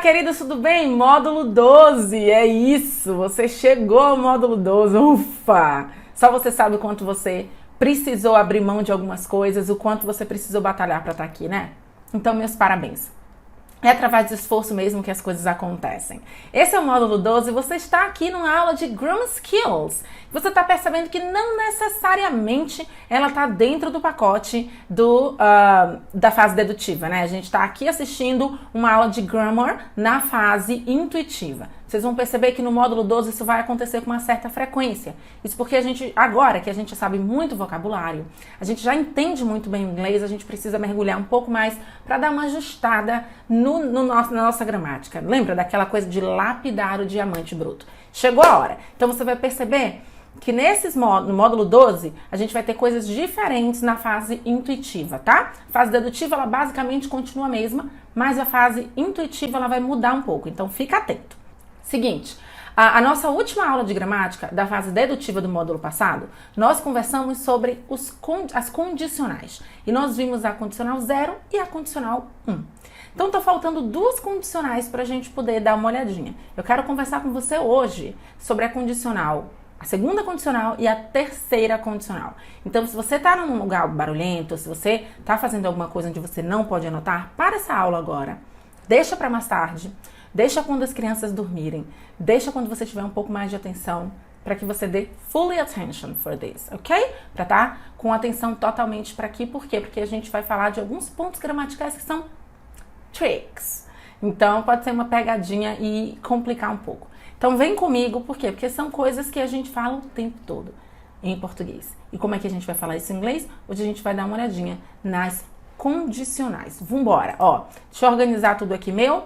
queridos, tudo bem? Módulo 12, é isso, você chegou ao módulo 12, ufa! Só você sabe o quanto você precisou abrir mão de algumas coisas, o quanto você precisou batalhar para estar aqui, né? Então, meus parabéns. É através do esforço mesmo que as coisas acontecem. Esse é o módulo 12, você está aqui numa aula de Grammar Skills. Você está percebendo que não necessariamente ela está dentro do pacote da fase dedutiva, né? A gente está aqui assistindo uma aula de Grammar na fase intuitiva. Vocês vão perceber que no módulo 12 isso vai acontecer com uma certa frequência. Isso porque agora que a gente sabe muito vocabulário, a gente já entende muito bem o inglês, a gente precisa mergulhar um pouco mais para dar uma ajustada na nossa gramática. Lembra daquela coisa de lapidar o diamante bruto? Chegou a hora. Então você vai perceber que no módulo 12, a gente vai ter coisas diferentes na fase intuitiva, tá? A fase dedutiva, ela basicamente continua a mesma, mas a fase intuitiva, ela vai mudar um pouco. Então fica atento. Seguinte, a nossa última aula de gramática da fase dedutiva do módulo passado, nós conversamos sobre as condicionais. E nós vimos a condicional 0 e a condicional 1. Então, tá faltando duas condicionais para a gente poder dar uma olhadinha. Eu quero conversar com você hoje sobre a segunda condicional e a terceira condicional. Então, se você tá num lugar barulhento, se você tá fazendo alguma coisa onde você não pode anotar, para essa aula agora. Deixa para mais tarde. Deixa quando as crianças dormirem. Deixa quando você tiver um pouco mais de atenção para que você dê fully attention for this, ok? Para estar com atenção totalmente para aqui. Por quê? Porque a gente vai falar de alguns pontos gramaticais que são tricks. Então, pode ser uma pegadinha e complicar um pouco. Então, vem comigo. Por quê? Porque são coisas que a gente fala o tempo todo em português. E como é que a gente vai falar isso em inglês? Hoje a gente vai dar uma olhadinha nas condicionais. Vambora. Ó, deixa eu organizar tudo aqui meu.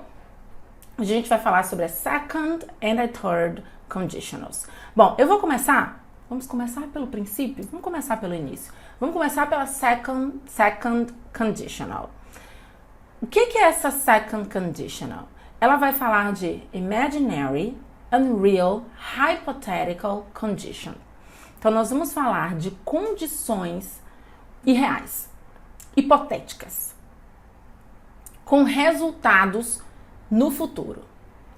A gente vai falar sobre a second and a third conditionals. Bom, eu vou começar. Vamos começar pelo princípio? Vamos começar pelo início. Vamos começar pela second conditional. O que é essa second conditional? Ela vai falar de imaginary, unreal, hypothetical condition. Então, nós vamos falar de condições irreais, hipotéticas, com resultados no futuro.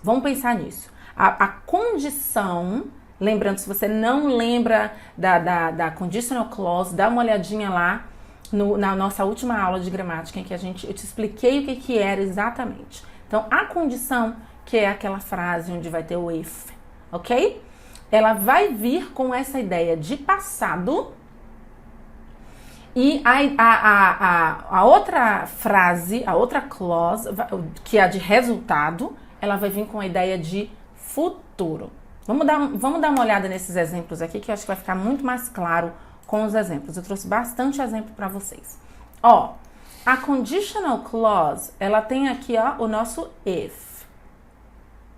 Vamos pensar nisso. A condição, lembrando, se você não lembra da conditional clause, dá uma olhadinha lá na nossa última aula de gramática em que eu te expliquei o que era exatamente. Então, a condição, que é aquela frase onde vai ter o if, ok? Ela vai vir com essa ideia de passado. E a outra frase, a outra clause, que é a de resultado, ela vai vir com a ideia de futuro. Vamos dar uma olhada nesses exemplos aqui, que eu acho que vai ficar muito mais claro com os exemplos. Eu trouxe bastante exemplo para vocês. Ó, a conditional clause, ela tem aqui, ó, o nosso if.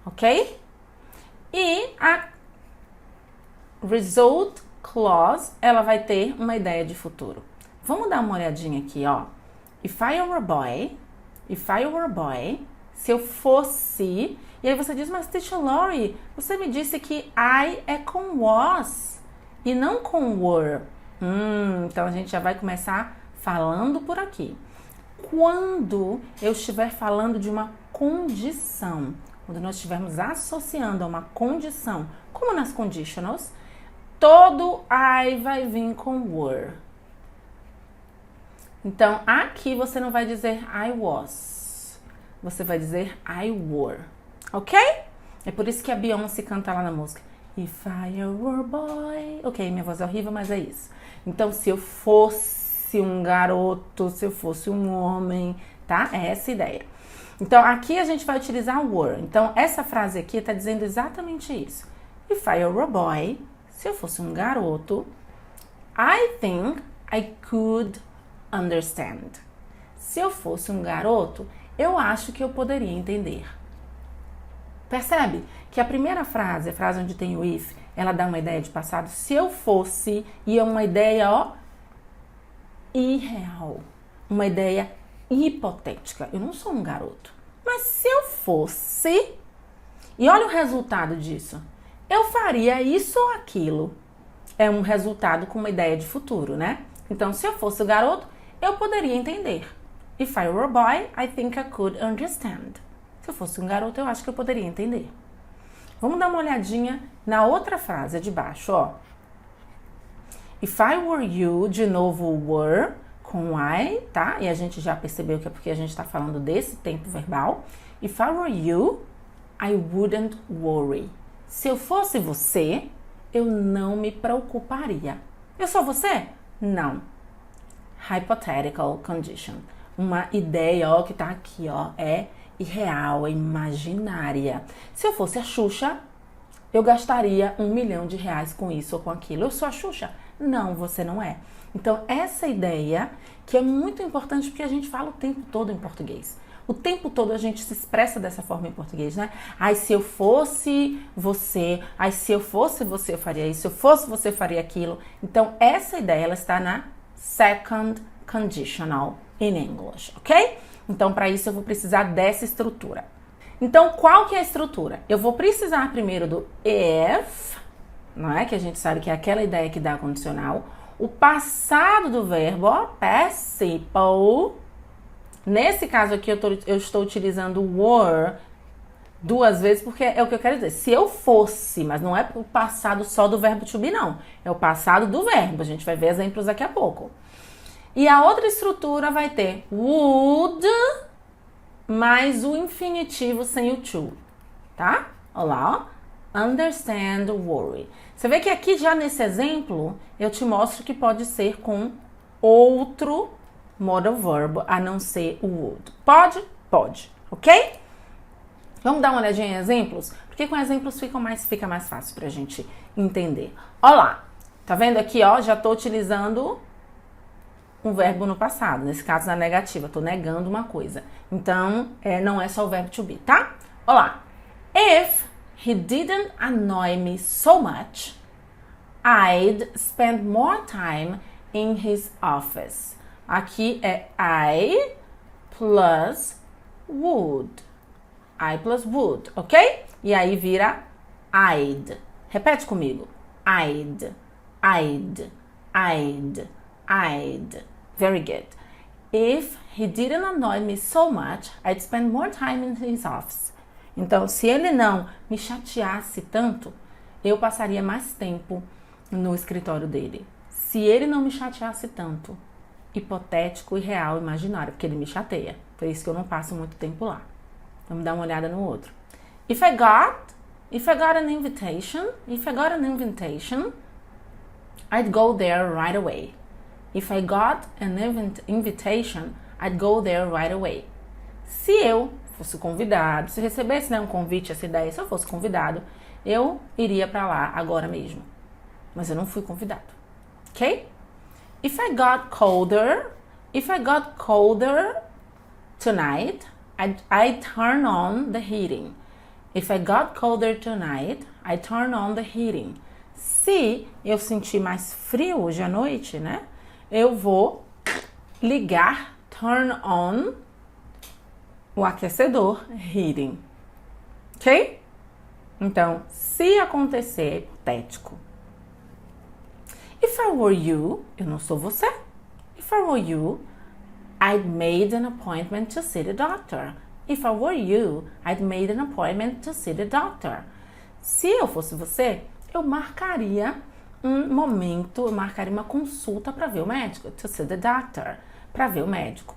Ok? E a result clause, ela vai ter uma ideia de futuro. Vamos dar uma olhadinha aqui, ó. If I were a boy, se eu fosse... E aí você diz, mas teacher Lori, você me disse que I é com was e não com were. Então a gente já vai começar falando por aqui. Quando eu estiver falando de uma condição, quando nós estivermos associando a uma condição, como nas conditionals, todo I vai vir com were. Então, aqui você não vai dizer I was. Você vai dizer I were. Ok? É por isso que a Beyoncé canta lá na música. If I were a boy. Ok, minha voz é horrível, mas é isso. Então, se eu fosse um garoto, se eu fosse um homem, tá? É essa a ideia. Então, aqui a gente vai utilizar were. Então, essa frase aqui está dizendo exatamente isso. If I were a boy, se eu fosse um garoto, I think I could understand. Se eu fosse um garoto, eu acho que eu poderia entender. Percebe que a primeira frase, a frase onde tem o if, ela dá uma ideia de passado. Se eu fosse, e é uma ideia, ó, irreal. Uma ideia hipotética. Eu não sou um garoto. Mas se eu fosse, e olha o resultado disso. Eu faria isso ou aquilo. É um resultado com uma ideia de futuro, né? Então, se eu fosse o garoto, eu poderia entender. If I were a boy, I think I could understand. Se eu fosse um garoto, eu acho que eu poderia entender. Vamos dar uma olhadinha na outra frase de baixo, ó. If I were you, de novo, were, com I, tá? E a gente já percebeu que é porque a gente tá falando desse tempo verbal. If I were you, I wouldn't worry. Se eu fosse você, eu não me preocuparia. Eu sou você? Não. Hypothetical condition. Uma ideia, ó, que tá aqui, ó, é irreal, é imaginária. Se eu fosse a Xuxa, eu gastaria R$1 milhão com isso ou com aquilo. Eu sou a Xuxa? Não, você não é. Então, essa ideia, que é muito importante porque a gente fala o tempo todo em português. O tempo todo a gente se expressa dessa forma em português, né? Ai, se eu fosse você, ai, se eu fosse você, eu faria isso, se eu fosse você, eu faria aquilo. Então, essa ideia, ela está na second conditional in English, ok? Então, para isso, eu vou precisar dessa estrutura. Então, qual que é a estrutura? Eu vou precisar primeiro do if, não é? Que a gente sabe que é aquela ideia que dá condicional. O passado do verbo, ó, participle. Nesse caso aqui, eu estou utilizando were 2 vezes, porque é o que eu quero dizer. Se eu fosse, mas não é o passado só do verbo to be, não. É o passado do verbo. A gente vai ver exemplos daqui a pouco. E a outra estrutura vai ter would mais o infinitivo sem o to, tá? Olha lá, ó. Understand, worry. Você vê que aqui já nesse exemplo, eu te mostro que pode ser com outro modal verb, a não ser o would. Pode? Pode, ok? Vamos dar uma olhadinha em exemplos? Porque com exemplos fica mais fácil pra gente entender. Olha lá, tá vendo aqui, ó, já tô utilizando um verbo no passado, nesse caso na negativa, tô negando uma coisa. Então, não é só o verbo to be, tá? Olha lá. If he didn't annoy me so much, I'd spend more time in his office. Aqui é I plus would. I plus would, ok? E aí vira I'd. Repete comigo. I'd, I'd, I'd, I'd. Very good. If he didn't annoy me so much, I'd spend more time in his office. Então, se ele não me chateasse tanto, eu passaria mais tempo no escritório dele. Se ele não me chateasse tanto, hipotético e real, imaginário, porque ele me chateia. Por isso que eu não passo muito tempo lá. Vamos dar uma olhada no outro. If I got an invitation, I'd go there right away. If I got an invitation, I'd go there right away. Se eu fosse convidado, se recebesse, né, um convite, essa ideia, se eu fosse convidado, eu iria para lá agora mesmo. Mas eu não fui convidado. Ok? If I got colder tonight, I'd turn on the heating. If I got colder tonight, I'd turn on the heating. Se eu sentir mais frio hoje à noite, né? Eu vou ligar, turn on, o aquecedor, heating. Ok? Então, se acontecer, é hipotético. If I were you, eu não sou você. If I were you, I'd made an appointment to see the doctor. If I were you, I'd made an appointment to see the doctor. Se eu fosse você, eu marcaria um momento, eu marcaria uma consulta para ver o médico. To see the doctor. Para ver o médico.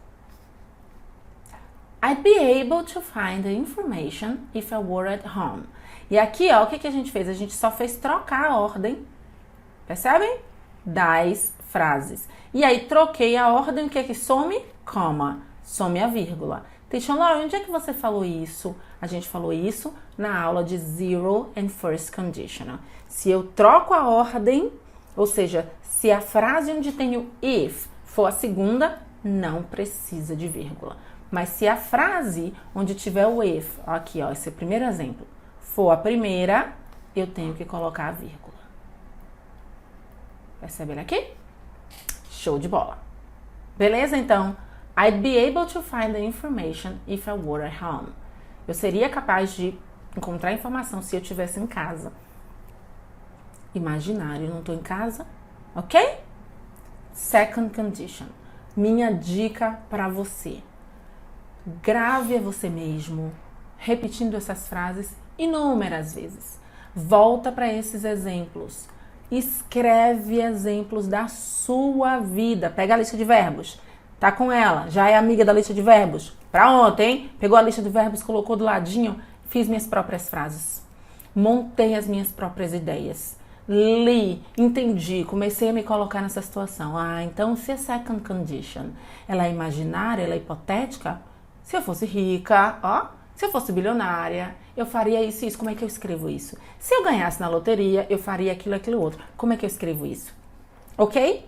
I'd be able to find the information if I were at home. E aqui, ó, o que a gente fez? A gente só fez trocar a ordem. Percebem? Das frases. E aí, troquei a ordem, o que é que some? Comma. Some a vírgula. Teacher Lauren, onde é que você falou isso? A gente falou isso na aula de Zero and First Conditional. Se eu troco a ordem, ou seja, se a frase onde tem o if for a segunda, não precisa de vírgula. Mas se a frase onde tiver o if, aqui, ó, esse é o primeiro exemplo, for a primeira, eu tenho que colocar a vírgula. Perceberam aqui? Show de bola. Beleza? Então, I'd be able to find the information if I were at home. Eu seria capaz de encontrar informação se eu estivesse em casa. Imaginário, não estou em casa. Ok? Second condition. Minha dica para você. Grave a você mesmo. repetindo essas frases inúmeras vezes. Volta para esses exemplos. Escreve exemplos da sua vida. Pega a lista de verbos. Tá com ela. Já é amiga da lista de verbos? Pra ontem, hein? Pegou a lista de verbos, colocou do ladinho. Fiz minhas próprias frases. Montei as minhas próprias ideias. Li, entendi, comecei a me colocar nessa situação. Então se a second condition, ela é imaginária, ela é hipotética, se eu fosse rica, se eu fosse bilionária, eu faria isso e isso. Como é que eu escrevo isso? Se eu ganhasse na loteria, eu faria aquilo, aquilo outro. Como é que eu escrevo isso? Ok?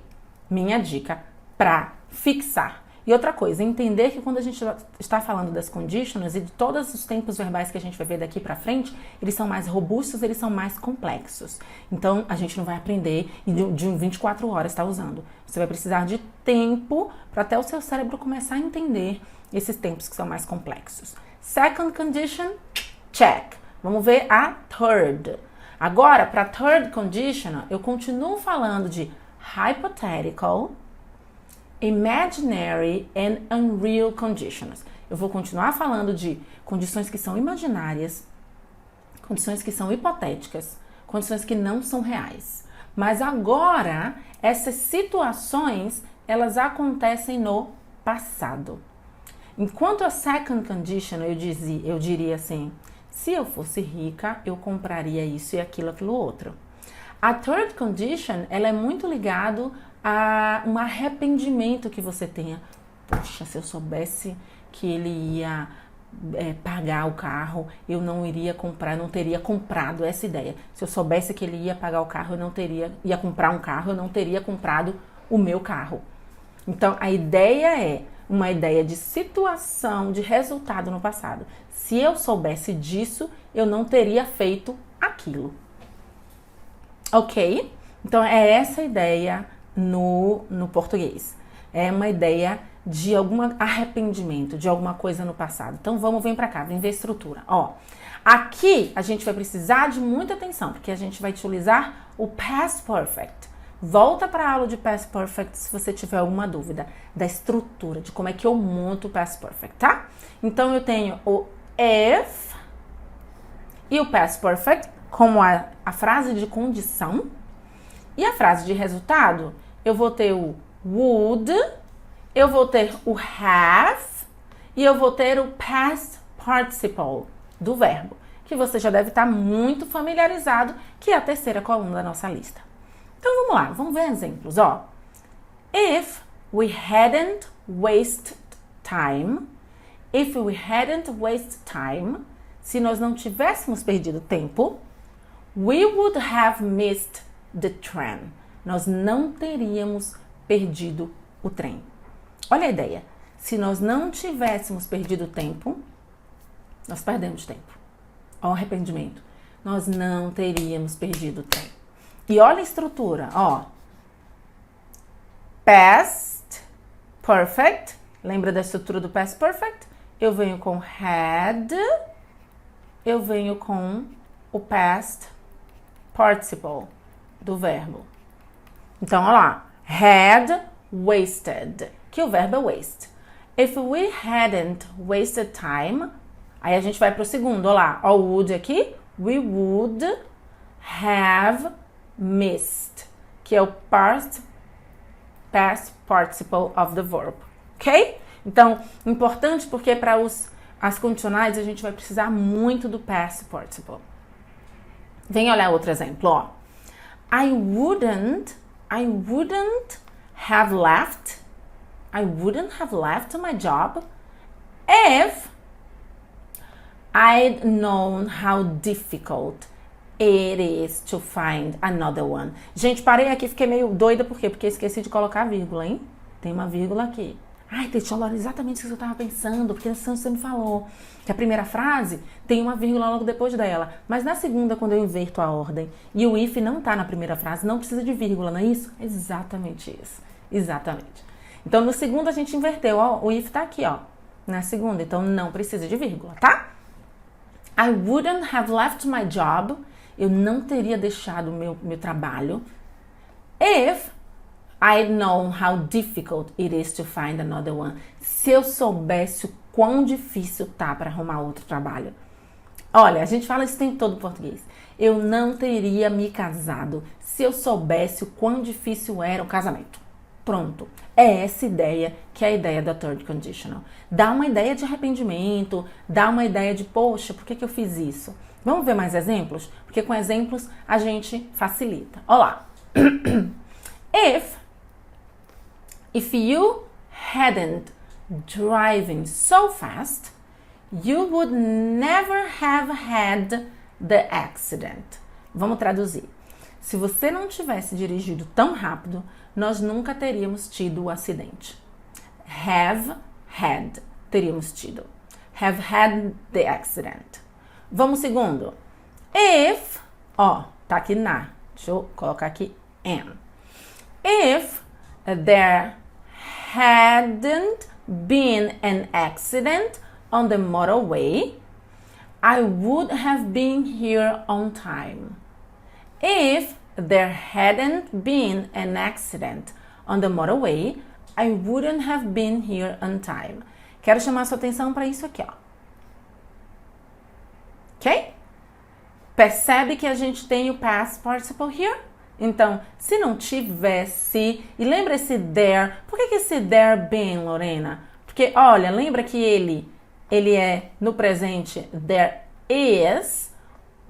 Minha dica pra fixar. E outra coisa, entender que quando a gente está falando das conditionals e de todos os tempos verbais que a gente vai ver daqui pra frente, eles são mais robustos, eles são mais complexos. Então, a gente não vai aprender e de 24 horas estar usando. Você vai precisar de tempo para até o seu cérebro começar a entender esses tempos que são mais complexos. Second condition, check. Vamos ver a third. Agora, para third conditional, eu continuo falando de hypothetical, imaginary and unreal conditions. Eu vou continuar falando de condições que são imaginárias, condições que são hipotéticas, condições que não são reais. Mas agora, essas situações, elas acontecem no passado. Enquanto a second condition, eu diria assim, se eu fosse rica, eu compraria isso e aquilo, aquilo outro. A third condition, ela é muito ligada a um arrependimento que você tenha. Poxa, se eu soubesse que ele ia pagar o carro, eu não iria comprar, não teria comprado essa ideia. Se eu soubesse que ele ia pagar o carro, ia comprar um carro, eu não teria comprado o meu carro. Então, a ideia é uma ideia de situação, de resultado no passado. Se eu soubesse disso, eu não teria feito aquilo. Ok? Então, é essa a ideia no português. É uma ideia de algum arrependimento, de alguma coisa no passado. Então, vem pra cá, vem ver a estrutura. Aqui a gente vai precisar de muita atenção, porque a gente vai utilizar o past perfect. Volta para a aula de past perfect se você tiver alguma dúvida da estrutura, de como é que eu monto o past perfect, tá? Então, eu tenho o if e o past perfect como a frase de condição. E a frase de resultado, eu vou ter o would, eu vou ter o have e eu vou ter o past participle do verbo, que você já deve estar muito familiarizado, que é a terceira coluna da nossa lista. Então vamos lá, vamos ver exemplos, If we hadn't wasted time, se nós não tivéssemos perdido tempo, we would have missed the train. Nós não teríamos perdido o trem. Olha a ideia. Se nós não tivéssemos perdido tempo, nós perdemos tempo. Olha o arrependimento. Nós não teríamos perdido o trem. E olha a estrutura, Past perfect. Lembra da estrutura do past perfect? Eu venho com had, eu venho com o past participle do verbo. Então, olha lá. Had wasted, que o verbo é waste. If we hadn't wasted time, aí a gente vai pro segundo, olha lá. Ó, o would aqui. We would have missed, que é o past participle of the verb. Ok? Então, importante porque para as condicionais a gente vai precisar muito do past participle. Vem olhar outro exemplo, I wouldn't have left my job if I'd known how difficult it is to find another one. Gente, parei aqui, fiquei meio doida, por quê? Porque esqueci de colocar a vírgula, hein? Tem uma vírgula aqui. Ai, Teixeira, exatamente o que eu tava pensando, porque você me falou que a primeira frase tem uma vírgula logo depois dela, mas na segunda, quando eu inverto a ordem e o if não tá na primeira frase, não precisa de vírgula, não é isso? Exatamente isso, exatamente. Então, no segundo a gente inverteu, o if tá aqui, na segunda, então não precisa de vírgula, tá? I wouldn't have left my job, eu não teria deixado o meu trabalho, if I'd known how difficult it is to find another one. Se eu soubesse o quão difícil tá para arrumar outro trabalho. Olha, a gente fala isso o tempo todo em português. Eu não teria me casado se eu soubesse o quão difícil era o casamento. Pronto. É essa ideia que é a ideia da third conditional. Dá uma ideia de arrependimento, dá uma ideia de, poxa, por que eu fiz isso? Vamos ver mais exemplos? Porque com exemplos a gente facilita. Olha lá. If you hadn't driven so fast, you would never have had the accident. Vamos traduzir. Se você não tivesse dirigido tão rápido, nós nunca teríamos tido o acidente. Have had, teríamos tido. Have had the accident. Vamos segundo. If, tá aqui na. Deixa eu colocar aqui am. If there hadn't been an accident on the motorway, I would have been here on time. If there hadn't been an accident on the motorway, I wouldn't have been here on time. Quero chamar sua atenção para isso aqui, Ok? Percebe que a gente tem o past participle here? Então, se não tivesse... E lembra esse there? Por que esse there been, Lorena? Porque, olha, lembra que ele é no presente there is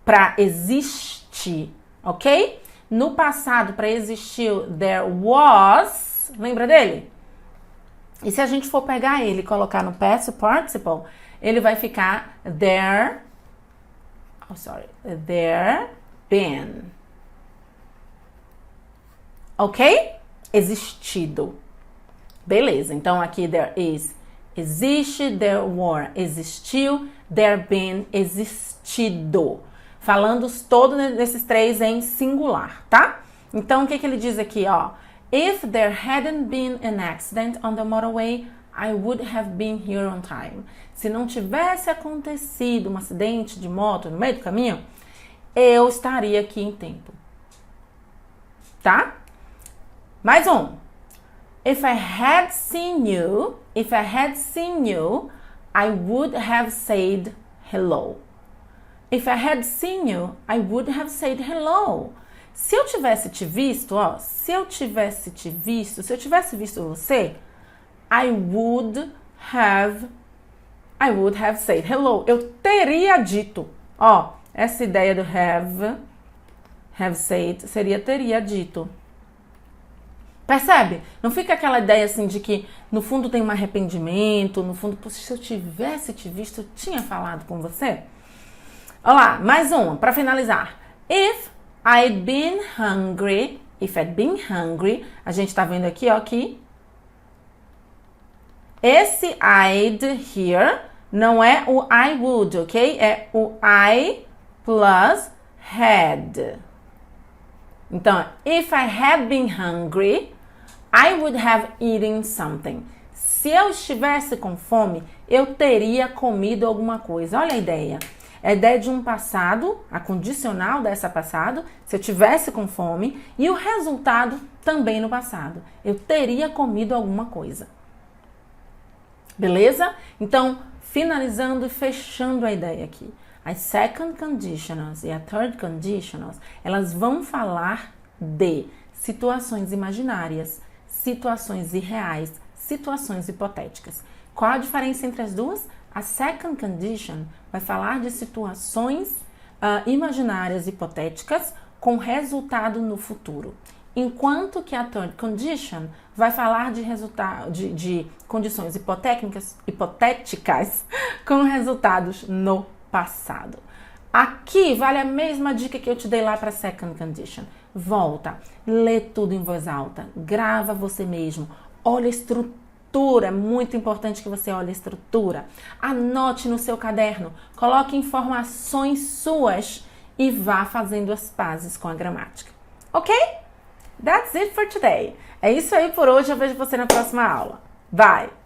para existir, ok? No passado, para existir there was, lembra dele? E se a gente for pegar ele e colocar no past participle, ele vai ficar there been. Ok? Existido. Beleza, então aqui there is, existe, there were, existiu, there been, existido. Falando todos desses três em singular, tá? Então, o que ele diz aqui, If there hadn't been an accident on the motorway, I would have been here on time. Se não tivesse acontecido um acidente de moto no meio do caminho, eu estaria aqui em tempo. Tá? Mais um. If I had seen you, I would have said hello. If I had seen you, I would have said hello. Se eu tivesse te visto, se eu tivesse visto você, I would have said hello. Eu teria dito. Essa ideia do have said seria teria dito. Percebe? Não fica aquela ideia assim de que no fundo tem um arrependimento, no fundo, se eu tivesse te visto, eu tinha falado com você. Olha lá, mais uma, para finalizar. If I'd been hungry, a gente tá vendo aqui, que esse I'd here não é o I would, ok? É o I plus had. Então, if I had been hungry, I would have eaten something. Se eu estivesse com fome, eu teria comido alguma coisa. Olha a ideia. É a ideia de um passado, a condicional dessa passado, se eu tivesse com fome, e o resultado também no passado. Eu teria comido alguma coisa. Beleza? Então, finalizando e fechando a ideia aqui. As second conditionals e a third conditionals, elas vão falar de situações imaginárias, situações irreais, situações hipotéticas. Qual a diferença entre as duas? A second condition vai falar de situações imaginárias hipotéticas com resultado no futuro. Enquanto que a third condition vai falar de condições hipotéticas com resultados no passado. Aqui vale a mesma dica que eu te dei lá para a second condition. Volta, lê tudo em voz alta, grava você mesmo, olha a estrutura. É muito importante que você olhe a estrutura. Anote no seu caderno, coloque informações suas e vá fazendo as pazes com a gramática. Ok? That's it for today. É isso aí por hoje. Eu vejo você na próxima aula. Bye!